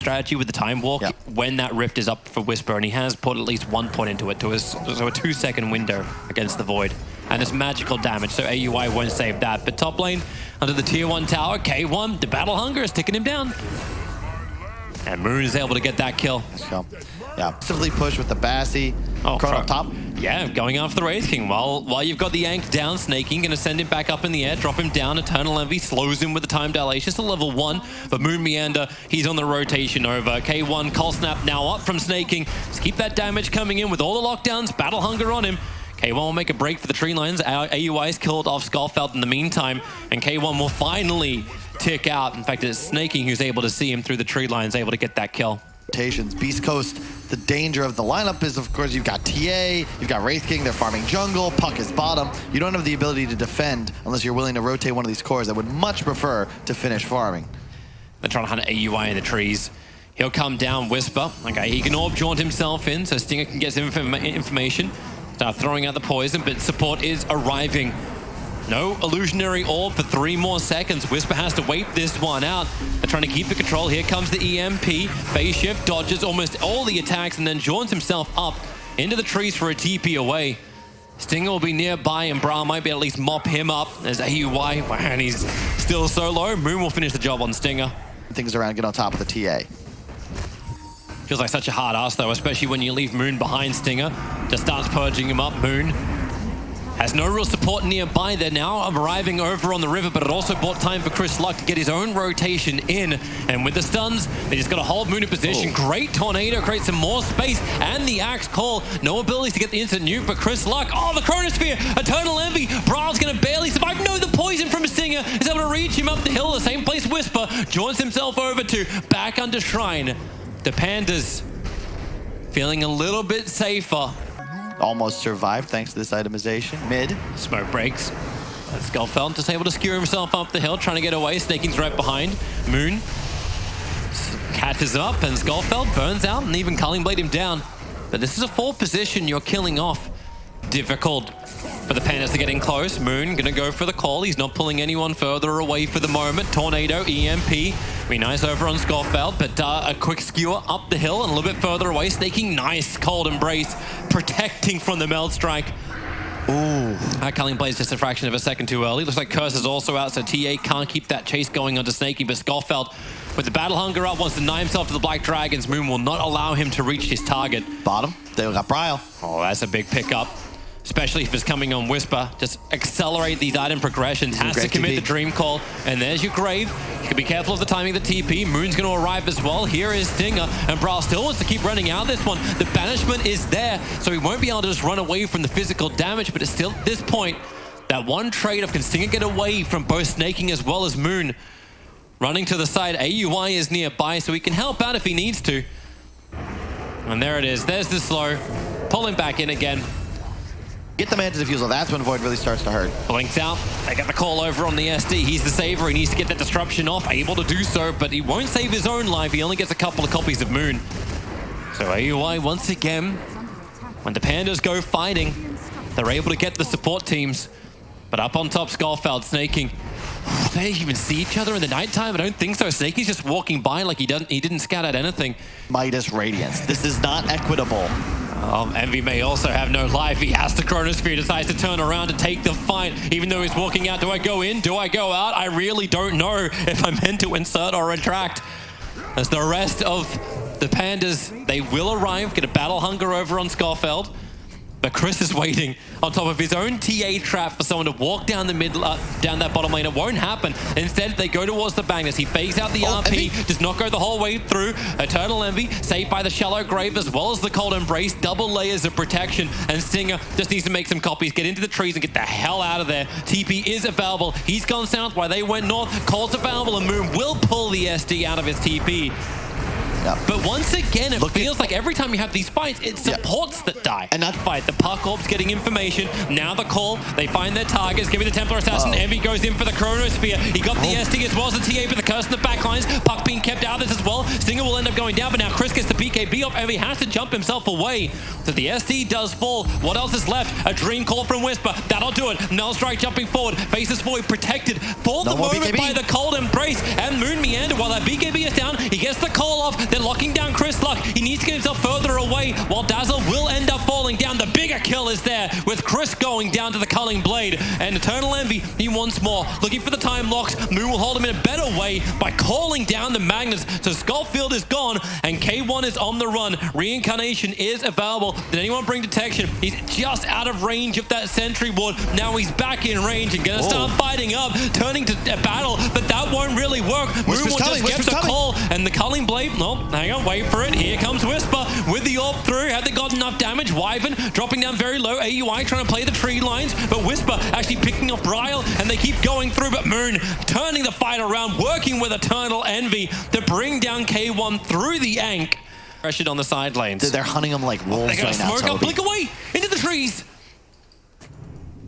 strategy with the time walk when that rift is up for Whisper, and he has put at least 1 point into it, so a 2-second window against the Void. And it's magical damage, so AUI won't save that. But top lane, under the tier 1 tower, K1, the battle hunger is ticking him down. And Moon is able to get that kill. Let's go. Yeah, simply push with the Bassi. Chrono up top. Yeah, going after the Wraith King. While you've got the Yank down, Snaking, going to send him back up in the air, drop him down. Eternal Envy slows him with the time dilation. Just a level 1, but Moon Meander, he's on the rotation over. K1, Cold Snap now up from Snaking. Just keep that damage coming in with all the lockdowns, battle hunger on him. K1 will make a break for the tree lines. AUI is killed off Skullfeld in the meantime, and K1 will finally tick out. In fact, it's Snaking who's able to see him through the tree lines, able to get that kill. Beastcoast, the danger of the lineup is, of course, you've got TA, you've got Wraith King, they're farming jungle, Puck is bottom. You don't have the ability to defend unless you're willing to rotate one of these cores. I would much prefer to finish farming. They're trying to hunt AUI in the trees. He'll come down, Whisper. Okay, he can orb jaunt himself in, so Stinger can get some information. Start throwing out the poison, but support is arriving. No illusionary orb for 3 more seconds. Whisper has to wait this one out. They're trying to keep the control. Here comes the EMP. Phase shift dodges almost all the attacks and then jaunts himself up into the trees for a TP away. Stinger will be nearby and Brawl might be able to at least mop him up as AUI. And he's still so low. Moon will finish the job on Stinger. Things around, get on top of the TA. Feels like such a hard ass though, especially when you leave Moon behind Stinger. Just starts purging him up. Moon has no real support nearby. They're now arriving over on the river, but it also bought time for Chris Luck to get his own rotation in. And with the stuns, they just got to hold Moon in position. Great tornado, creates some more space, and the Axe Call. No ability to get the instant nuke, but Chris Luck, oh, the Chronosphere, Eternal Envy. Brawl's going to barely survive. No, the poison from Stinger is able to reach him up the hill, the same place Whisper jaunts himself over to, back under Shrine. The Pandas feeling a little bit safer. Almost survived thanks to this itemization. Mid. Smoke breaks. Skullfeld just able to skewer himself up the hill, trying to get away. Snaking's right behind. Moon catches up, and Skullfeld burns out, and even Culling Blade him down. But this is a 4 position you're killing off. Difficult for the Pandas to get in close. Moon gonna go for the call. He's not pulling anyone further away for the moment. Tornado, EMP. Be nice over on Skullfeld, but a quick skewer up the hill and a little bit further away. Snaking, nice cold embrace, protecting from the Meld Strike. Ooh. Culling Blade's just a fraction of a second too early. Looks like Curse is also out, so TA can't keep that chase going onto Snaking, but Skullfeld, with the battle hunger up, wants to deny himself to the Black Dragons. Moon will not allow him to reach his target. Bottom, they got Brawl. Oh, that's a big pickup. Especially if it's coming on Whisper. Just accelerate these item progressions. Has to commit the Dream Call. And there's your Grave. You can be careful of the timing of the TP. Moon's going to arrive as well. Here is Stinger. And Brawl still wants to keep running out this one. The banishment is there. So he won't be able to just run away from the physical damage. But it's still, at this point, that one trade-off. Can Stinger get away from both Snaking as well as Moon? Running to the side. AUI is nearby, so he can help out if he needs to. And there it is. There's the slow. Pull him back in again. Get the man to defusal. That's when Void really starts to hurt. Blinks out. They get the call over on the SD. He's the saver. He needs to get that disruption off. Able to do so, but he won't save his own life. He only gets a couple of copies of Moon. So AUI, once again, when the Pandas go fighting, they're able to get the support teams. But up on top, Skullfeld, Snaking. Do they even see each other in the nighttime? I don't think so. Snakey's just walking by like he didn't scout out anything. Midas Radiance. This is not equitable. Envy may also have no life. He has the Chronosphere, decides to turn around to take the fight, even though he's walking out. Do I go in? Do I go out? I really don't know if I'm meant to insert or retract. As the rest of the Pandas, they will arrive, get a battle hunger over on Skullfeld. But Chris is waiting on top of his own TA trap for someone to walk down the down that bottom lane. It won't happen. Instead, they go towards the bangers. He phased out the RP, Envy does not go the whole way through. Eternal Envy, saved by the shallow grave as well as the cold embrace. Double layers of protection. And Stinger just needs to make some copies, get into the trees and get the hell out of there. TP is available. He's gone south while they went north. Cold's available and Moon will pull the SD out of his TP. Yep. But once again, it feels like every time you have these fights, it's supports that die. And that fight, the Puck Orb's getting information. Now the call, they find their targets, giving the Templar Assassin. Envy goes in for the Chronosphere. He got the SD as well as the TA, but the Curse in the backlines. Puck being kept out of this as well. Stinger will end up going down, but now Chris gets the BKB off. Envy has to jump himself away. So the SD does fall. What else is left? A Dream Call from Whisper. That'll do it. Null Strike jumping forward. Faces Void protected for the moment by the cold embrace. And Moon Meander, while that BKB is down, he gets the call off. They're locking down Chris Luck. He needs to get himself further away while Dazzle will end up falling down. The bigger kill is there with Chris going down to the Culling Blade. And Eternal Envy, he wants more. Looking for the time locks. Moon will hold him in a better way by calling down the Magnets. So Skullfield is gone and K1 is on the run. Reincarnation is available. Did anyone bring detection? He's just out of range of that sentry ward. Now he's back in range and gonna start fighting up, turning to a battle, but that won't really work. Moon will just get the call, and the Culling Blade, no, hang on, wait for it. Here comes Whisper with the orb through. Have they got enough damage? Wyvern dropping down very low. AUI trying to play the tree lines, but Whisper actually picking up Bryle, and they keep going through, but Moon turning the fight around, working with Eternal Envy to bring down K1 through the Ankh. Pressured on the side lanes. They're hunting him like wolves They're gonna right now, smoke up, blink away, into the trees.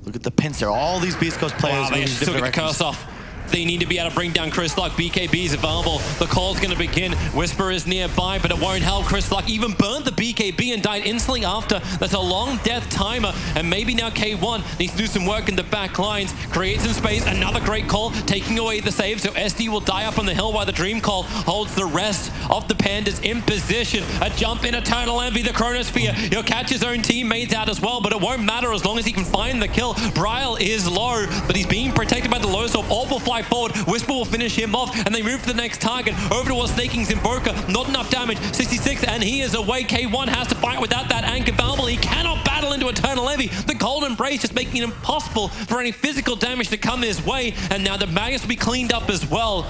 Look at the pincer. All these Beastcoast players. Wow, they still get the curse off. They need to be able to bring down Chris Luck. BKB is available. The call's going to begin. Whisper is nearby, but it won't help. Chris Luck even burned the BKB and died instantly after. That's a long death timer. And maybe now K1 needs to do some work in the back lines. Create some space. Another great call, taking away the save. So SD will die up on the hill while the Dream Call holds the rest of the Pandas in position. A jump in Eternal Envy, the Chronosphere. He'll catch his own teammates out as well, but it won't matter as long as he can find the kill. Bryle is low, but he's being protected by the low sword. Orb will fly forward. Whisper will finish him off, and they move to the next target. Over towards Snaking's Invoker. Not enough damage. 66, and he is away. K1 has to fight without that anchor available. He cannot battle into Eternal Envy. The Cold Embrace just making it impossible for any physical damage to come his way, and now the Magnets will be cleaned up as well.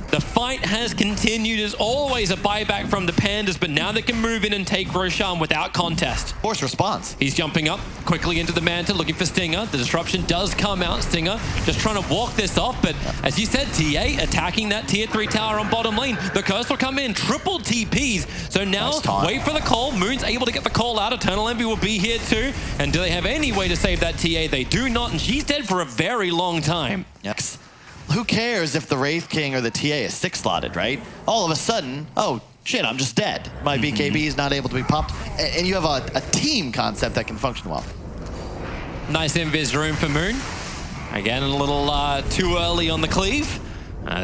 The fight has continued. There's always a buyback from the Pandas, but now they can move in and take Roshan without contest. Force response. He's jumping up quickly into the Manta, looking for Stinger. The disruption does come out. Stinger just trying to walk this off, but as you said, TA attacking that tier 3 tower on bottom lane. The curse will come in, triple TPs. So now wait for the call. Moon's able to get the call out. Eternal Envy will be here too. And do they have any way to save that TA? They do not, and she's dead for a very long time. Yes. Who cares if the Wraith King or the TA is 6-slotted, right? All of a sudden, oh, shit, I'm just dead. My BKB is not able to be popped. And you have a team concept that can function well. Nice invis room for Moon. Again, a little too early on the cleave.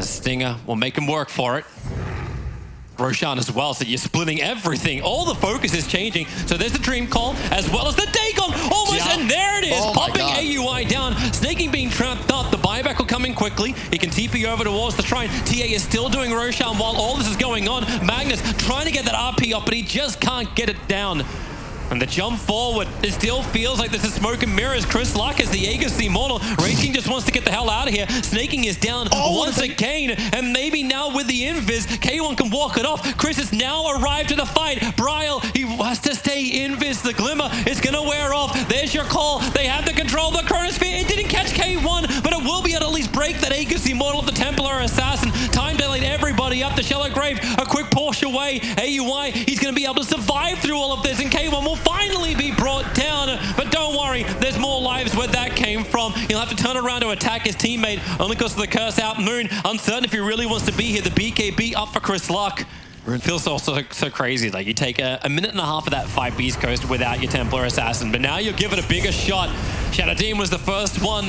Stinger will make him work for it. Roshan as well, so you're splitting everything. All the focus is changing. So there's the Dream Call, as well as the Dagon, almost, and there it is, popping AUI down. Snaking being trapped up. The buyback will come in quickly. He can TP over towards the shrine. TA is still doing Roshan while all this is going on. Magnus trying to get that RP up, but he just can't get it down. And the jump forward, it still feels like this is smoke and mirrors. Chris Luck is the Aegis Immortal. Wraith King just wants to get the hell out of here. Snaking is down once again, and maybe now with the invis, K1 can walk it off. Chris has now arrived to the fight. Bryle, he has to stay invis. The glimmer is gonna wear off. There's your call. They have the control of the Chronosphere. It didn't catch K1, but it will be able to at least break that Aegis Immortal of the Templar Assassin. Time delayed everybody up. The Shallow Grave, a quick push away. AUI, he's gonna be able to survive through all of this, and K1 will finally be brought down, but don't worry, there's more lives where that came from. He'll have to turn around to attack his teammate only because of the curse out. Moon uncertain if he really wants to be here. The BKB up for Chris Luck. It feels so crazy. Like you take a minute and a half of that fight Beastcoast without your Templar Assassin, but now you'll give it a bigger shot. Shadow Demon was the first one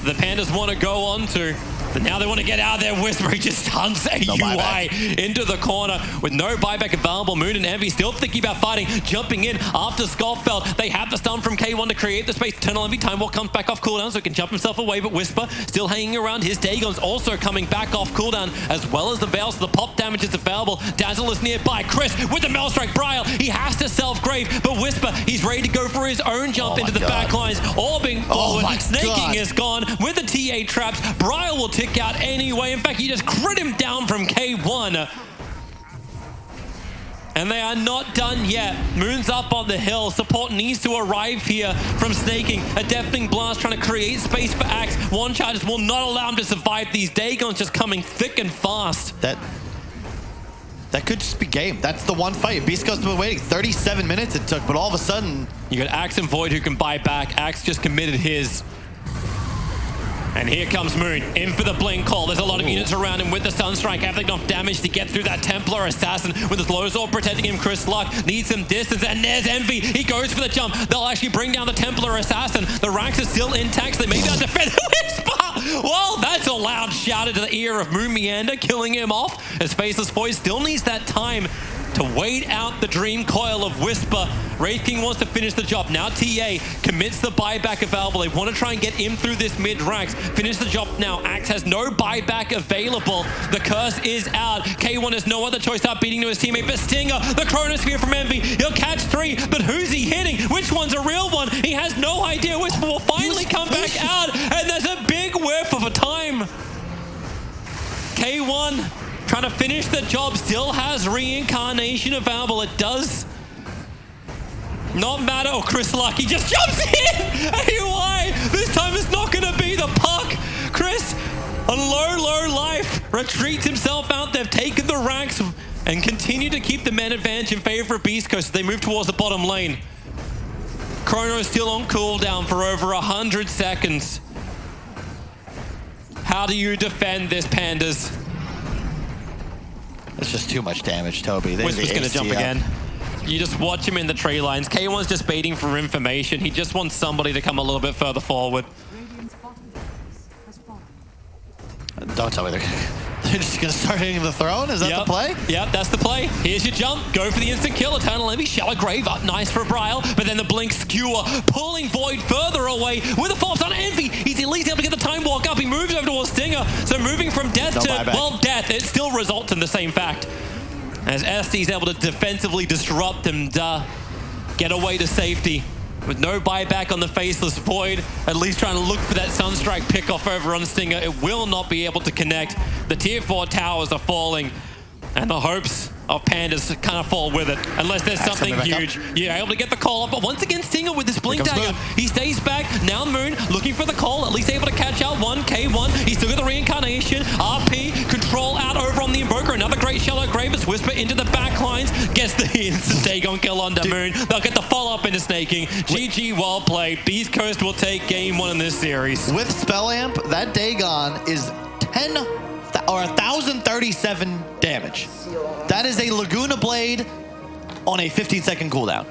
the Pandas want to go on to. But now they want to get out of there. Whisper, he just hunts AUI into the corner with no buyback available. Moon and Envy still thinking about fighting, jumping in after Skullfeld. They have the stun from K1 to create the space. Eternal Envy, Time Walk comes back off cooldown so he can jump himself away, but Whisper still hanging around. His Dagon's also coming back off cooldown, as well as the Veil, so the pop damage is available. Dazzle is nearby. Chris with the Maelstrike. Bryle, he has to self-grave, but Whisper, he's ready to go for his own jump into the back lines. Orbing forward. Snaking is gone with the TA traps. Bryle will tick out anyway. In fact, you just crit him down from K1. And they are not done yet. Moon's up on the hill. Support needs to arrive here from Snaking. A Deafening Blast trying to create space for Axe. One charges will not allow him to survive. These Dagons just coming thick and fast. That could just be game. That's the one fight. Beastcoast has been waiting. 37 minutes it took, but all of a sudden... You got Axe and Void who can buy back. Axe just committed his... And here comes Moon, in for the blink call. There's a lot of units around him with the Sunstrike. Have enough damage to get through that Templar Assassin with his low sword protecting him. Chris Luck needs some distance, and there's Envy. He goes for the jump. They'll actually bring down the Templar Assassin. The ranks are still intact, so they may be able to defend the Whisper. Well, that's a loud shout into the ear of Moon Meander, killing him off. His Faceless Voice still needs that time to wait out the Dream Coil of Whisper. Wraith King wants to finish the job. Now TA commits the buyback available. They want to try and get him through this mid-ranks. Finish the job now. Axe has no buyback available. The curse is out. K1 has no other choice out beating to his teammate. But Stinger, the Chronosphere from Envy. He'll catch 3, but who's he hitting? Which one's a real one? He has no idea. Whisper will finally come back out, and there's a big whiff of a time. K1 trying to finish the job, still has reincarnation available. It does not matter. Oh, Chris Lucky just jumps in! AUI! This time it's not going to be the puck. Chris, on low life, retreats himself out. They've taken the ranks and continue to keep the man advantage in favor of Beastcoast as they move towards the bottom lane. Chrono is still on cooldown for over 100 seconds. How do you defend this, Pandas? It's just too much damage, Toby. Whisper's going to jump again. You just watch him in the tree lines. K1's just baiting for information. He just wants somebody to come a little bit further forward. Don't tell me they're just going to start hitting the throne? Is that the play? Yep, that's the play. Here's your jump. Go for the instant kill. Eternal Envy. Shallow Grave up. Nice for Brile. But then the Blink Skewer pulling Void further away with a false on Envy. He's at least able to get the time walk up. He moves over towards Stinger. So moving from death to, well, death. It still results in the same fact. As SD's able to defensively disrupt and get away to safety. With no buyback on the Faceless Void, at least trying to look for that Sunstrike pickoff over on Stinger. It will not be able to connect. The tier 4 towers are falling, and the hopes of Pandas kind of fall with it, unless there's something huge. Yeah, able to get the call up, but once again, Stinger with this Blink Dagger. He stays back. Now Moon looking for the call, at least able to catch out one. K1, he's still got the reincarnation. RP, control out over on the Invoker. Another great Shallow Grave as Whisper into the back lines. Gets the instant Dagon kill on Moon. They'll get the follow-up into snaking. GG, well played. Beastcoast will take game 1 in this series. With Spell Amp, that Dagon is 10 or 1,037 damage. That is a Laguna Blade on a 15-second cooldown.